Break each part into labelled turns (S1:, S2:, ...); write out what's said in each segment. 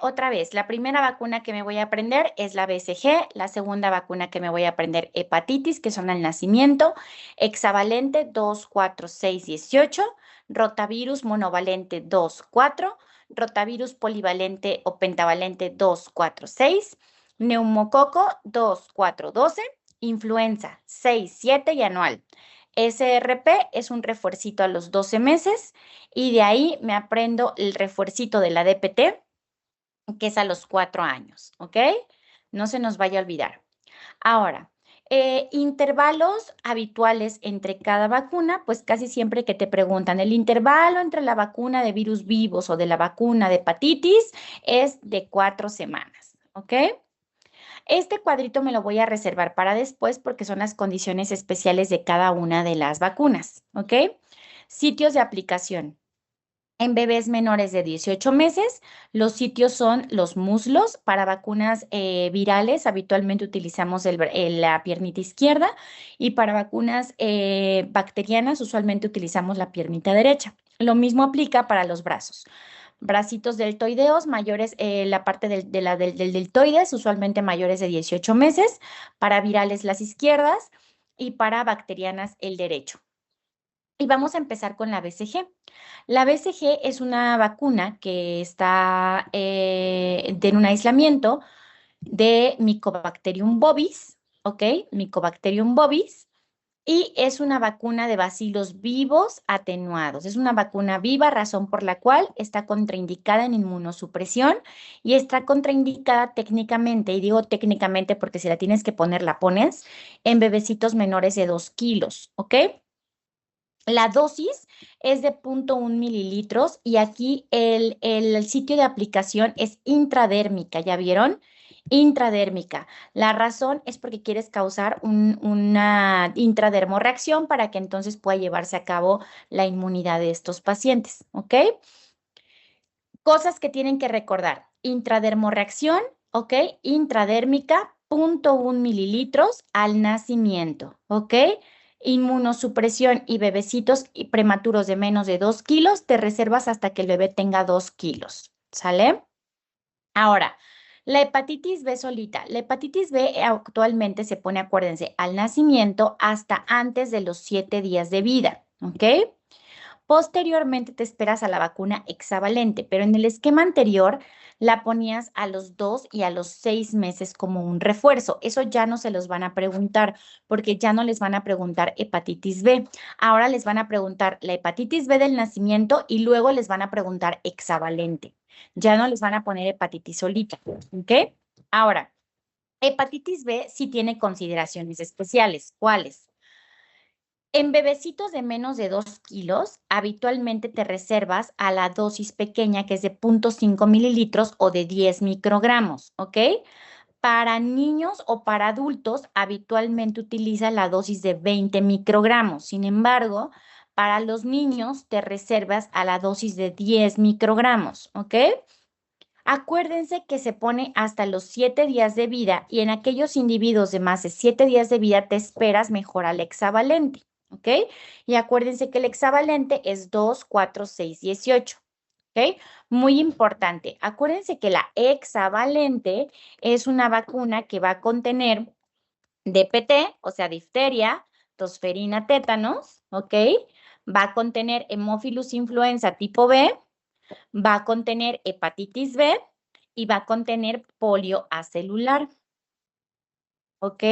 S1: otra vez, la primera vacuna que me voy a aprender es la BCG, la segunda vacuna que me voy a aprender hepatitis, que son al nacimiento, hexavalente 2, 4, 6, 18, rotavirus monovalente 2, 4, rotavirus polivalente o pentavalente 2, 4, 6, neumococo 2, 4, 12, influenza 6, 7 y anual. SRP es un refuercito a los 12 meses y de ahí me aprendo el refuercito de la DPT, que es a los 4 años, ¿ok? No se nos vaya a olvidar. Ahora, intervalos habituales entre cada vacuna, pues casi siempre que te preguntan, el intervalo entre la vacuna de virus vivos o de la vacuna de hepatitis es de 4 semanas, ¿ok? Este cuadrito me lo voy a reservar para después porque son las condiciones especiales de cada una de las vacunas, ¿ok? Sitios de aplicación. En bebés menores de 18 meses, los sitios son los muslos. Para vacunas virales, habitualmente utilizamos la piernita izquierda y para vacunas bacterianas, usualmente utilizamos la piernita derecha. Lo mismo aplica para los brazos. Bracitos deltoideos mayores, la parte del deltoides, usualmente mayores de 18 meses. Para virales, las izquierdas y para bacterianas, el derecho. Y vamos a empezar con la BCG. La BCG es una vacuna que está en un aislamiento de Mycobacterium bovis, ¿ok? Mycobacterium bovis. Y es una vacuna de bacilos vivos atenuados. Es una vacuna viva, razón por la cual está contraindicada en inmunosupresión y está contraindicada técnicamente, y digo técnicamente porque si la tienes que poner, la pones, en bebecitos menores de 2 kilos, ¿ok? La dosis es de 0.1 mililitros y aquí el sitio de aplicación es intradérmica, ¿ya vieron? Intradérmica. La razón es porque quieres causar una intradermorreacción para que entonces pueda llevarse a cabo la inmunidad de estos pacientes, ¿ok? Cosas que tienen que recordar. Intradermorreacción, ¿ok? Intradérmica, 0.1 mililitros al nacimiento, ¿ok? Inmunosupresión y bebecitos y prematuros de menos de 2 kilos, te reservas hasta que el bebé tenga 2 kilos, ¿sale? Ahora, la hepatitis B solita. La hepatitis B actualmente se pone, acuérdense, al nacimiento hasta antes de los 7 días de vida, ¿ok? Posteriormente te esperas a la vacuna hexavalente, pero en el esquema anterior la ponías a los 2 y a los 6 meses como un refuerzo. Eso ya no se los van a preguntar porque ya no les van a preguntar hepatitis B. Ahora les van a preguntar la hepatitis B del nacimiento y luego les van a preguntar hexavalente. Ya no les van a poner hepatitis solita, ¿ok? Ahora, hepatitis B sí tiene consideraciones especiales. ¿Cuáles? En bebecitos de menos de 2 kilos, habitualmente te reservas a la dosis pequeña, que es de 0.5 mililitros o de 10 microgramos, ¿ok? Para niños o para adultos, habitualmente utiliza la dosis de 20 microgramos. Sin embargo, para los niños te reservas a la dosis de 10 microgramos, ¿ok? Acuérdense que se pone hasta los 7 días de vida y en aquellos individuos de más de 7 días de vida te esperas mejor al hexavalente, ¿ok? Y acuérdense que el hexavalente es 2, 4, 6, 18, ¿ok? Muy importante, acuérdense que la hexavalente es una vacuna que va a contener DPT, o sea, difteria, tosferina, tétanos, ¿ok? Va a contener Haemophilus influenza tipo B, va a contener hepatitis B y va a contener polio acelular, ¿ok?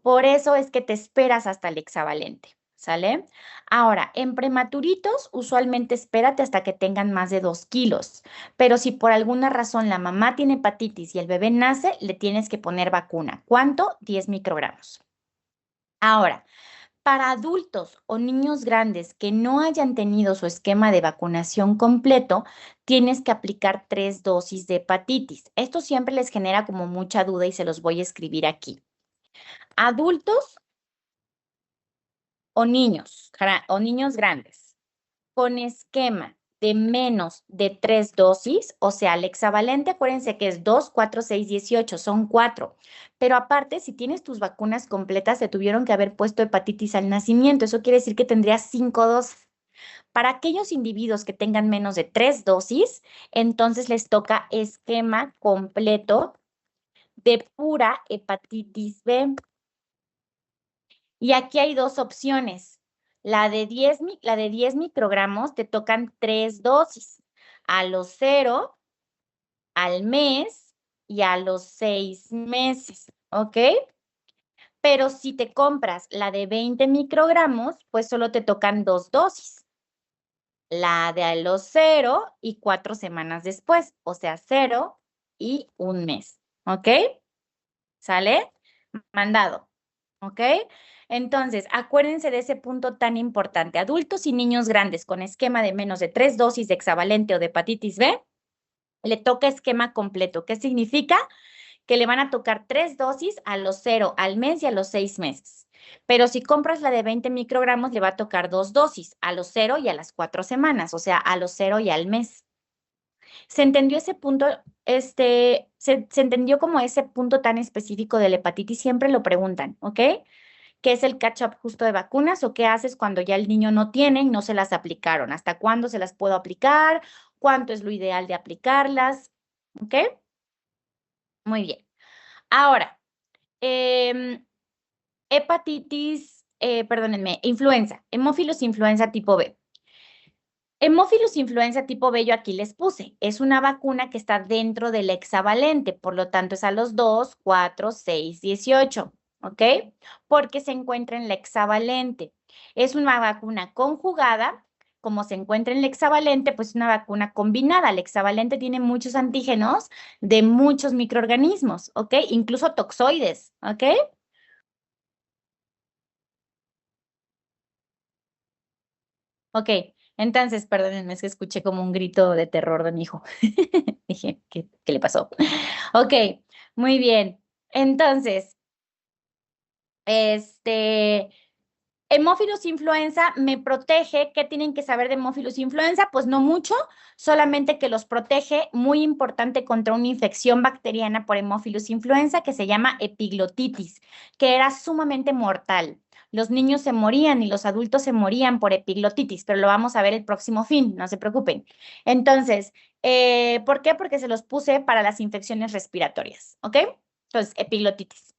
S1: Por eso es que te esperas hasta el hexavalente, ¿sale? Ahora, en prematuritos, usualmente espérate hasta que tengan más de 2 kilos, pero si por alguna razón la mamá tiene hepatitis y el bebé nace, le tienes que poner vacuna. ¿Cuánto? 10 microgramos. Ahora, para adultos o niños grandes que no hayan tenido su esquema de vacunación completo, tienes que aplicar 3 dosis de hepatitis. Esto siempre les genera como mucha duda y se los voy a escribir aquí. Adultos o niños grandes con esquema de menos de 3 dosis, o sea, el hexavalente, acuérdense que es 2, 4, 6, 18, son 4. Pero aparte, si tienes tus vacunas completas, te tuvieron que haber puesto hepatitis al nacimiento. Eso quiere decir que tendrías 5 dosis. Para aquellos individuos que tengan menos de 3 dosis, entonces les toca esquema completo de pura hepatitis B. Y aquí hay dos opciones. La de 10 microgramos te tocan 3 dosis, a los 0, al mes y a los 6 meses, ¿ok? Pero si te compras la de 20 microgramos, pues solo te tocan 2 dosis. La de a los 0 y 4 semanas después, o sea, 0 y 1 mes, ¿ok? ¿Sale? Mandado, ¿ok? Entonces, acuérdense de ese punto tan importante. Adultos y niños grandes con esquema de menos de 3 dosis de hexavalente o de hepatitis B, le toca esquema completo. ¿Qué significa? Que le van a tocar 3 dosis a los 0, al mes y a los 6 meses. Pero si compras la de 20 microgramos, le va a tocar 2 dosis, a los 0 y a las 4 semanas, o sea, a los 0 y al mes. ¿Se entendió ese punto? Se entendió como ese punto tan específico de la hepatitis, siempre lo preguntan, ¿ok? ¿Qué es el catch-up justo de vacunas o qué haces cuando ya el niño no tiene y no se las aplicaron? ¿Hasta cuándo se las puedo aplicar? ¿Cuánto es lo ideal de aplicarlas? ¿Ok? Muy bien. Ahora, perdónenme, influenza, hemófilos influenza tipo B. Hemófilos influenza tipo B yo aquí les puse. Es una vacuna que está dentro del hexavalente, por lo tanto es a los 2, 4, 6, 18, ¿ok? Porque se encuentra en el hexavalente. Es una vacuna conjugada, como se encuentra en el hexavalente, pues es una vacuna combinada. El hexavalente tiene muchos antígenos de muchos microorganismos, ¿ok? Incluso toxoides, ¿ok? Ok, entonces, perdónenme, es que escuché como un grito de terror de mi hijo. Dije, ¿qué le pasó? Ok, muy bien. Entonces, este, hemófilos influenza me protege. ¿Qué tienen que saber de hemófilos influenza? Pues no mucho, solamente que los protege, muy importante, contra una infección bacteriana por hemófilos influenza que se llama epiglotitis, que era sumamente mortal. Los niños se morían y los adultos se morían por epiglotitis, pero lo vamos a ver el próximo fin, no se preocupen. Entonces, ¿por qué? Porque se los puse para las infecciones respiratorias, ¿ok? Entonces, epiglotitis.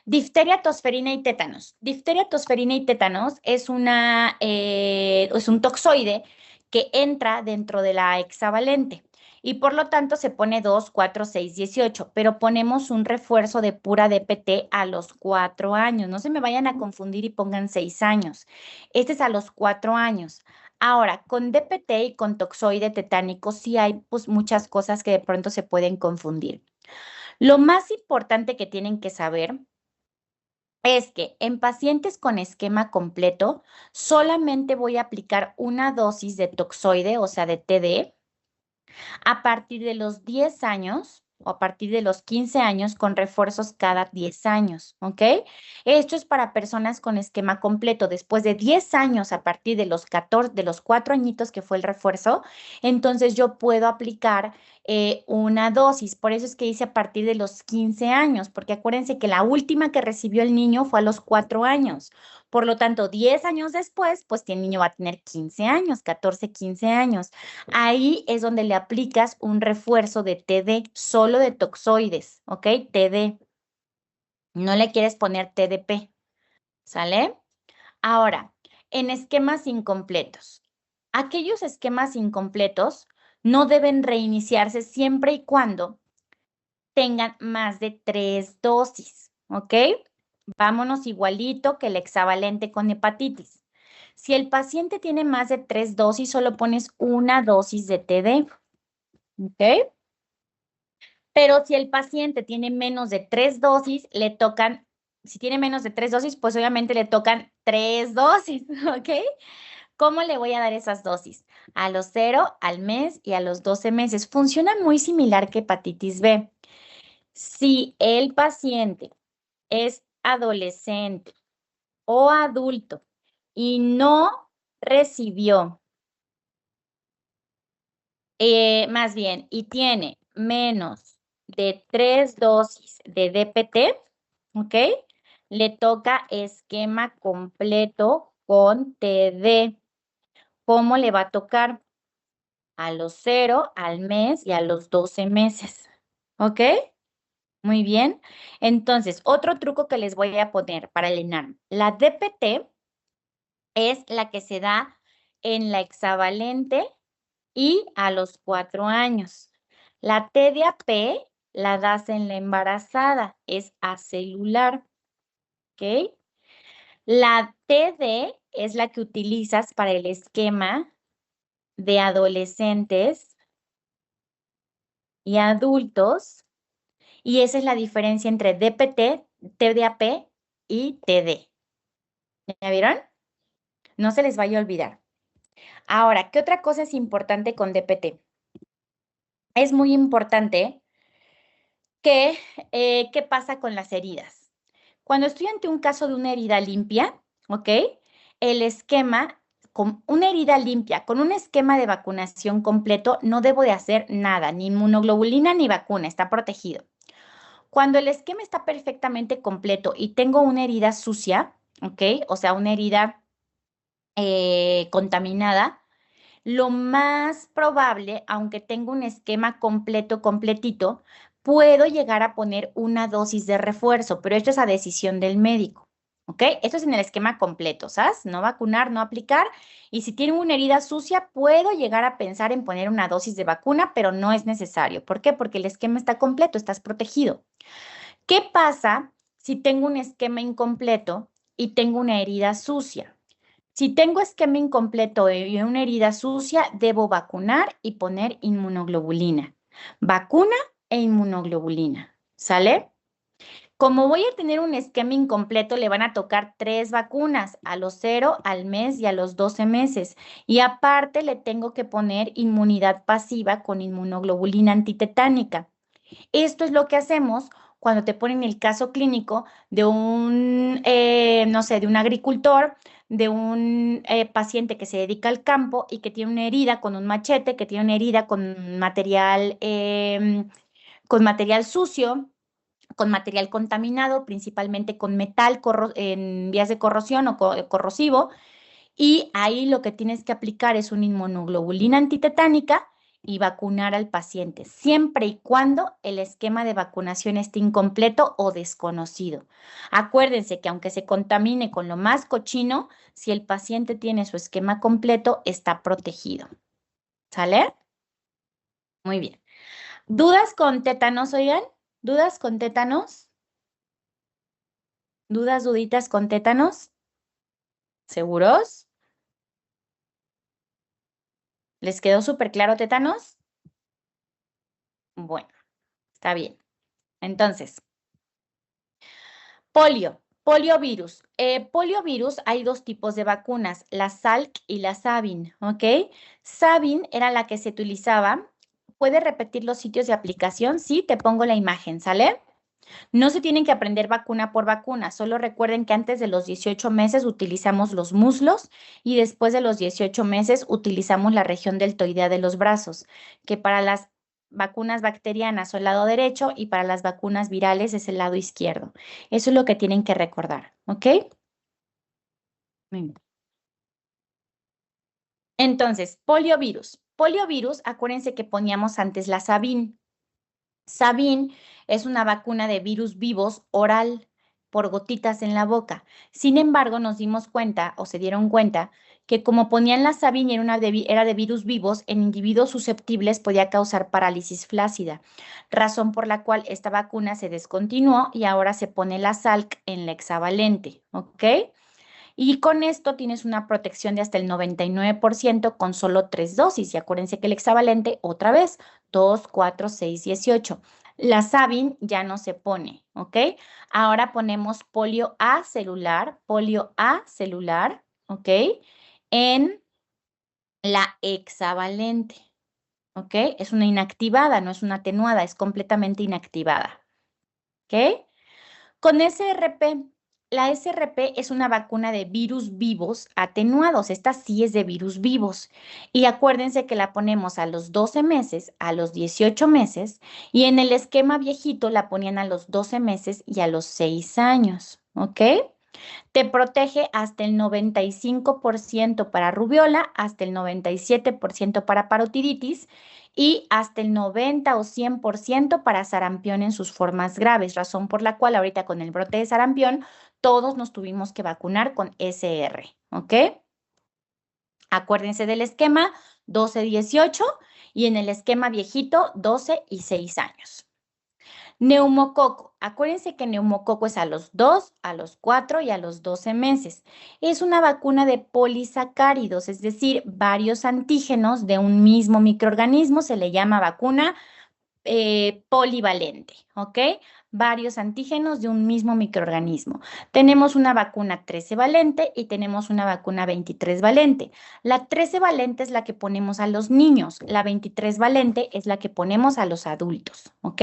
S1: Difteria, tosferina y tétanos. Difteria, tosferina y tétanos es es un toxoide que entra dentro de la hexavalente y por lo tanto se pone 2, 4, 6, 18, pero ponemos un refuerzo de pura DPT a los 4 años. No se me vayan a confundir y pongan 6 años. Este es a los 4 años. Ahora, con DPT y con toxoide tetánico sí hay pues muchas cosas que de pronto se pueden confundir. Lo más importante que tienen que saber es que en pacientes con esquema completo solamente voy a aplicar una dosis de toxoide, o sea, de TD, a partir de los 10 años o a partir de los 15 años con refuerzos cada 10 años, ¿ok? Esto es para personas con esquema completo. Después de 10 años, a partir de los 14, de los 4 añitos que fue el refuerzo, entonces yo puedo aplicar una dosis. Por eso es que hice a partir de los 15 años, porque acuérdense que la última que recibió el niño fue a los 4 años. Por lo tanto, 10 años después, pues el niño va a tener 15 años, 14, 15 años. Ahí es donde le aplicas un refuerzo de TD, solo de toxoides, ¿ok? TD. No le quieres poner TDP, ¿sale? Ahora, en esquemas incompletos. Aquellos esquemas incompletos no deben reiniciarse siempre y cuando tengan más de 3 dosis, ¿ok? Vámonos igualito que el hexavalente con hepatitis. Si el paciente tiene más de 3 dosis, solo pones una dosis de TD, ¿ok? Pero si el paciente tiene menos de 3 dosis, le tocan, si tiene menos de 3 dosis, pues obviamente le tocan 3 dosis, ¿ok? ¿Cómo le voy a dar esas dosis? A los 0, al mes y a los 12 meses. Funciona muy similar que hepatitis B. Si el paciente es adolescente o adulto y no recibió, más bien, y tiene menos de 3 dosis de DPT, ¿ok? Le toca esquema completo con TD. cómo le va a tocar a los 0, al mes y a los 12 meses. ¿Ok? Muy bien. Entonces, otro truco que les voy a poner para el ENARM. La DPT es la que se da en la hexavalente y a los 4 años. La TDAP la das en la embarazada, es acelular. ¿Ok? La TD es la que utilizas para el esquema de adolescentes y adultos, y esa es la diferencia entre DPT, TDAP y TD. ¿Ya vieron? No se les vaya a olvidar. Ahora, ¿qué otra cosa es importante con DPT? Es muy importante que, ¿qué pasa con las heridas? Cuando estoy ante un caso de una herida limpia, ¿ok? El esquema, con una herida limpia, con un esquema de vacunación completo, no debo de hacer nada, ni inmunoglobulina ni vacuna, está protegido. Cuando el esquema está perfectamente completo y tengo una herida sucia, ¿ok? O sea, una herida contaminada, lo más probable, aunque tenga un esquema completo, completito, puedo llegar a poner una dosis de refuerzo, pero esto es a decisión del médico, ¿ok? Esto es en el esquema completo, ¿sabes? No vacunar, no aplicar. Y si tiene una herida sucia, puedo llegar a pensar en poner una dosis de vacuna, pero no es necesario. ¿Por qué? Porque el esquema está completo, estás protegido. ¿Qué pasa si tengo un esquema incompleto y tengo una herida sucia? Si tengo esquema incompleto y una herida sucia, debo vacunar y poner inmunoglobulina. Vacuna e inmunoglobulina. ¿Sale? Como voy a tener un esquema incompleto, le van a tocar 3 vacunas, a los 0, al mes y a los 12 meses. Y aparte le tengo que poner inmunidad pasiva con inmunoglobulina antitetánica. Esto es lo que hacemos cuando te ponen el caso clínico de un, no sé, de un agricultor, de un paciente que se dedica al campo y que tiene una herida con un machete, que tiene una herida con material sucio, con material contaminado, principalmente con metal en vías de corrosión o corrosivo, y ahí lo que tienes que aplicar es una inmunoglobulina antitetánica y vacunar al paciente, siempre y cuando el esquema de vacunación esté incompleto o desconocido. Acuérdense que aunque se contamine con lo más cochino, si el paciente tiene su esquema completo, está protegido. ¿Sale? Muy bien. ¿Dudas con tétanos, oigan? ¿Dudas con tétanos? ¿Dudas, duditas con tétanos? ¿Seguros? ¿Les quedó súper claro tétanos? Bueno, está bien. Entonces, poliovirus. Poliovirus hay 2 tipos de vacunas, la Salk y la Sabin, ¿ok? Sabin era la que se utilizaba. ¿Puede repetir los sitios de aplicación? Sí, te pongo la imagen, ¿sale? No se tienen que aprender vacuna por vacuna, solo recuerden que antes de los 18 meses utilizamos los muslos y después de los 18 meses utilizamos la región deltoidea de los brazos, que para las vacunas bacterianas son el lado derecho y para las vacunas virales es el lado izquierdo. Eso es lo que tienen que recordar, ¿ok? Muy bien. Entonces, poliovirus. Poliovirus, acuérdense que poníamos antes la Sabin. Sabin es una vacuna de virus vivos oral por gotitas en la boca. Sin embargo, nos dimos cuenta o se dieron cuenta que como ponían la Sabin y era de virus vivos, en individuos susceptibles podía causar parálisis flácida, razón por la cual esta vacuna se descontinuó y ahora se pone la Salk en la hexavalente, ¿ok? Y con esto tienes una protección de hasta el 99% con solo 3 dosis. Y acuérdense que el hexavalente, otra vez, 2, 4, 6, 18. La Sabin ya no se pone, ¿ok? Ahora ponemos polio A celular, ¿ok? En la hexavalente, ¿ok? Es una inactivada, no es una atenuada, es completamente inactivada, ¿ok? Con SRP, la SRP es una vacuna de virus vivos atenuados. Esta sí es de virus vivos. Y acuérdense que la ponemos a los 12 meses, a los 18 meses, y en el esquema viejito la ponían a los 12 meses y a los 6 años, ¿ok? Te protege hasta el 95% para rubiola, hasta el 97% para parotiditis y hasta el 90 o 100% para sarampión en sus formas graves, razón por la cual ahorita con el brote de sarampión todos nos tuvimos que vacunar con SR, ¿ok? Acuérdense del esquema 12-18 y en el esquema viejito 12 y 6 años. Neumococo. Acuérdense que neumococo es a los 2, a los 4 y a los 12 meses. Es una vacuna de polisacáridos, es decir, varios antígenos de un mismo microorganismo. Se le llama vacuna polivalente, ¿ok? Varios antígenos de un mismo microorganismo. Tenemos una vacuna 13 valente y tenemos una vacuna 23 valente. La 13 valente es la que ponemos a los niños, la 23 valente es la que ponemos a los adultos, ¿ok?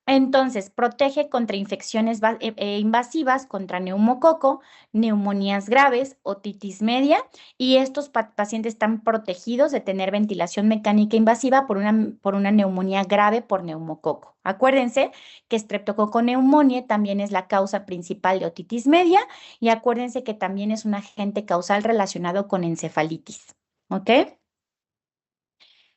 S1: Entonces, protege contra infecciones invasivas, contra neumococo, neumonías graves, otitis media, y estos pacientes están protegidos de tener ventilación mecánica invasiva por una neumonía grave por neumococo. Acuérdense que Streptococcus pneumoniae también es la causa principal de otitis media y acuérdense que también es un agente causal relacionado con encefalitis. ¿Ok?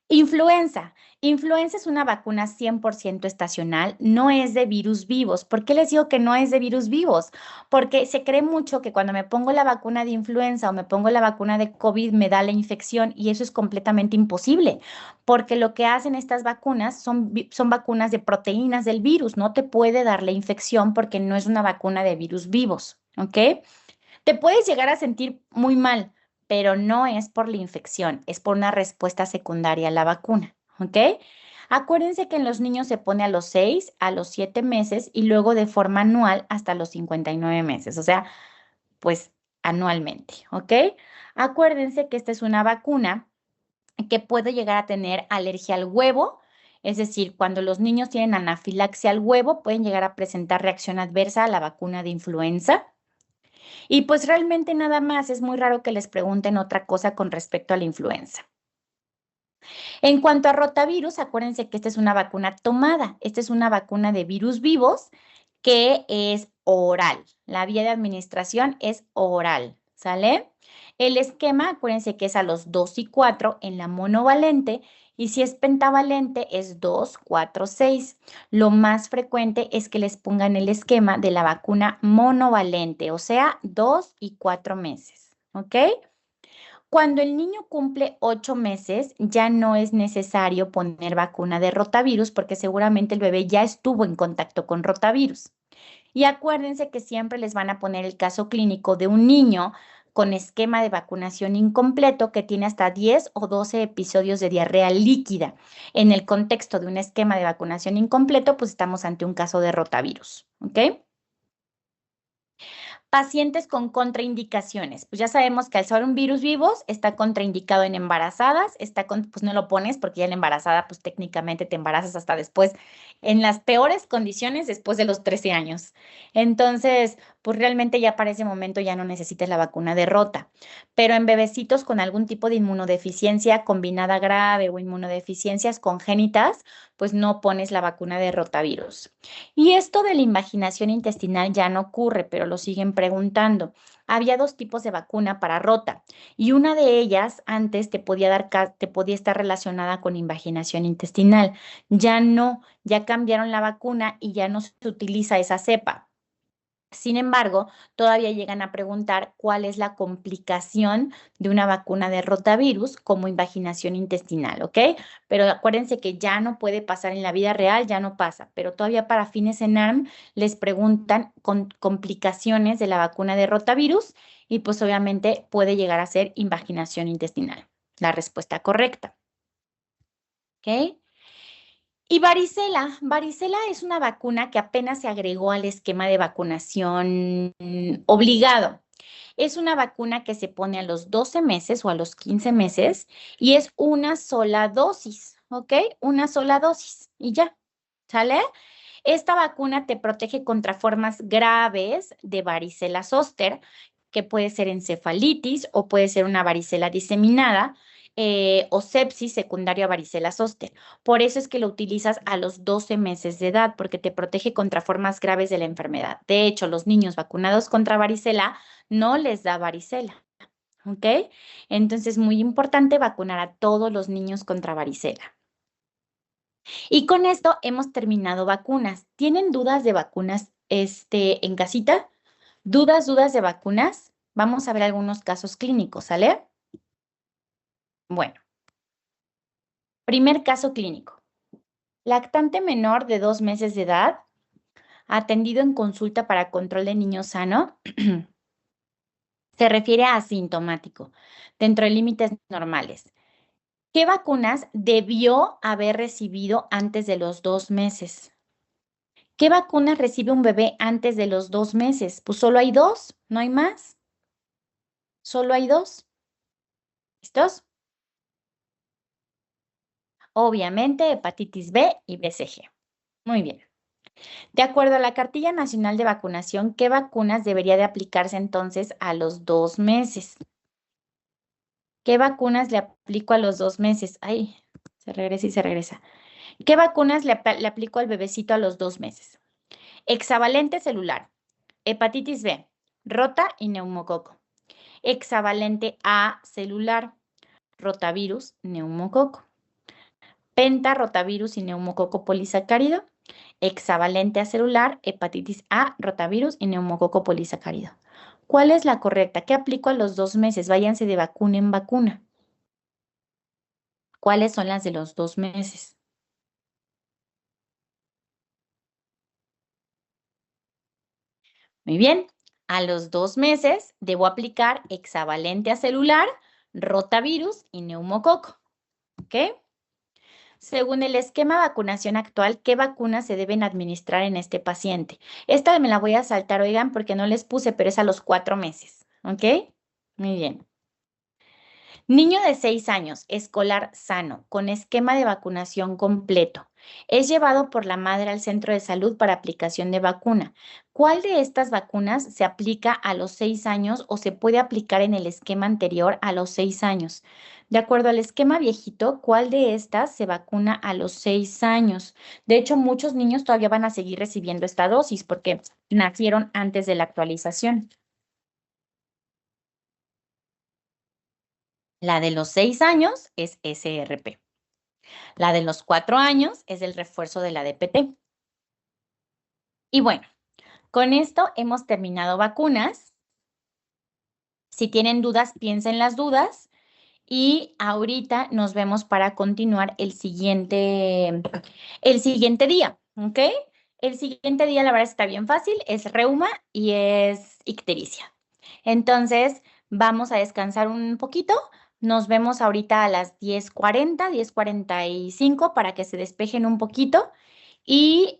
S1: Influenza. Influenza es una vacuna 100% estacional, no es de virus vivos. ¿Por qué les digo que no es de virus vivos? Porque se cree mucho que cuando me pongo la vacuna de influenza o me pongo la vacuna de COVID me da la infección y eso es completamente imposible, porque lo que hacen estas vacunas son vacunas de proteínas del virus, no te puede dar la infección porque no es una vacuna de virus vivos, ¿ok? Te puedes llegar a sentir muy mal, pero no es por la infección, es por una respuesta secundaria a la vacuna, ¿ok? Acuérdense que en los niños se pone a los 6, a los 7 meses y luego de forma anual hasta los 59 meses, o sea, pues anualmente, ¿ok? Acuérdense que esta es una vacuna que puede llegar a tener alergia al huevo, es decir, cuando los niños tienen anafilaxia al huevo, pueden llegar a presentar reacción adversa a la vacuna de influenza. Y pues realmente nada más, es muy raro que les pregunten otra cosa con respecto a la influenza. En cuanto a rotavirus, acuérdense que esta es una vacuna tomada. Esta es una vacuna de virus vivos que es oral. La vía de administración es oral, ¿sale? El esquema, acuérdense que es a los 2 y 4 en la monovalente y si es pentavalente es 2, 4, 6. Lo más frecuente es que les pongan el esquema de la vacuna monovalente, o sea, 2 y 4 meses, ¿ok? Cuando el niño cumple 8 meses, ya no es necesario poner vacuna de rotavirus porque seguramente el bebé ya estuvo en contacto con rotavirus. Y acuérdense que siempre les van a poner el caso clínico de un niño con esquema de vacunación incompleto que tiene hasta 10 o 12 episodios de diarrea líquida. En el contexto de un esquema de vacunación incompleto, pues estamos ante un caso de rotavirus, ¿ok? Pacientes con contraindicaciones. Pues ya sabemos que al ser un virus vivos está contraindicado en embarazadas, pues no lo pones porque ya en la embarazada pues técnicamente te embarazas hasta después, en las peores condiciones después de los 13 años. Entonces, pues realmente ya para ese momento ya no necesitas la vacuna de rota. Pero en bebecitos con algún tipo de inmunodeficiencia combinada grave o inmunodeficiencias congénitas, pues no pones la vacuna de rotavirus. Y esto de la invaginación intestinal ya no ocurre, pero lo siguen preguntando. Había dos tipos de vacuna para rota y una de ellas antes te podía te podía estar relacionada con invaginación intestinal. Ya no, ya cambiaron la vacuna y ya no se utiliza esa cepa. Sin embargo, todavía llegan a preguntar cuál es la complicación de una vacuna de rotavirus como invaginación intestinal, ¿ok? Pero acuérdense que ya no puede pasar en la vida real, ya no pasa, pero todavía para fines en ARM les preguntan con complicaciones de la vacuna de rotavirus y pues obviamente puede llegar a ser invaginación intestinal. La respuesta correcta, ¿ok? Y varicela. Varicela es una vacuna que apenas se agregó al esquema de vacunación obligado. Es una vacuna que se pone a los 12 meses o a los 15 meses y es una sola dosis, ¿ok? Una sola dosis y ya, ¿sale? Esta vacuna te protege contra formas graves de varicela zóster, que puede ser encefalitis o puede ser una varicela diseminada. o sepsis secundario a varicela zóster. Por eso es que lo utilizas a los 12 meses de edad, porque te protege contra formas graves de la enfermedad. De hecho, los niños vacunados contra varicela no les da varicela, ¿ok? Entonces, es muy importante vacunar a todos los niños contra varicela. Y con esto hemos terminado vacunas. ¿Tienen dudas de vacunas en casita? ¿Dudas de vacunas? Vamos a ver algunos casos clínicos, ¿sale? Bueno, primer caso clínico. Lactante menor de 2 meses de edad, atendido en consulta para control de niño sano, se refiere a asintomático, dentro de límites normales. ¿Qué vacunas debió haber recibido antes de los 2 meses? ¿Qué vacunas recibe un bebé antes de los 2 meses? Pues solo hay 2, no hay más. Solo hay 2. ¿Listos? Obviamente, hepatitis B y BCG. Muy bien. De acuerdo a la Cartilla Nacional de Vacunación, ¿qué vacunas debería de aplicarse entonces a los 2 meses? ¿Qué vacunas le aplico a los 2 meses? Ay, se regresa y se regresa. ¿Qué vacunas le aplico al bebecito a los 2 meses? Hexavalente celular, hepatitis B, rota y neumococo. Hexavalente A celular, rotavirus, neumococo. Pentarotavirus y neumococo polisacárido. Hexavalente acelular, hepatitis A, rotavirus y neumococo polisacárido. ¿Cuál es la correcta? ¿Qué aplico a los 2 meses? Váyanse de vacuna en vacuna. ¿Cuáles son las de los 2 meses? Muy bien. A los 2 meses debo aplicar hexavalente acelular, rotavirus y neumococo. ¿Ok? Según el esquema de vacunación actual, ¿qué vacunas se deben administrar en este paciente? Esta me la voy a saltar, oigan, porque no les puse, pero es a los 4 meses. ¿Ok? Muy bien. Niño de 6 años, escolar sano, con esquema de vacunación completo. Es llevado por la madre al centro de salud para aplicación de vacuna. ¿Cuál de estas vacunas se aplica a los 6 años o se puede aplicar en el esquema anterior a los 6 años? De acuerdo al esquema viejito, ¿cuál de estas se vacuna a los 6 años? De hecho, muchos niños todavía van a seguir recibiendo esta dosis porque nacieron antes de la actualización. La de los 6 años es SRP. La de los 4 años es el refuerzo de la DPT. Y bueno, con esto hemos terminado vacunas. Si tienen dudas, piensen las dudas. Y ahorita nos vemos para continuar el siguiente día, ¿ok? El siguiente día, la verdad, está bien fácil. Es reuma y es ictericia. Entonces, vamos a descansar un poquito. Nos vemos ahorita a las 10:40, 10:45 para que se despejen un poquito. Y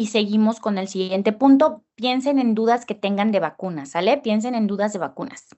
S1: seguimos con el siguiente punto. Piensen en dudas que tengan de vacunas, ¿sale? Piensen en dudas de vacunas.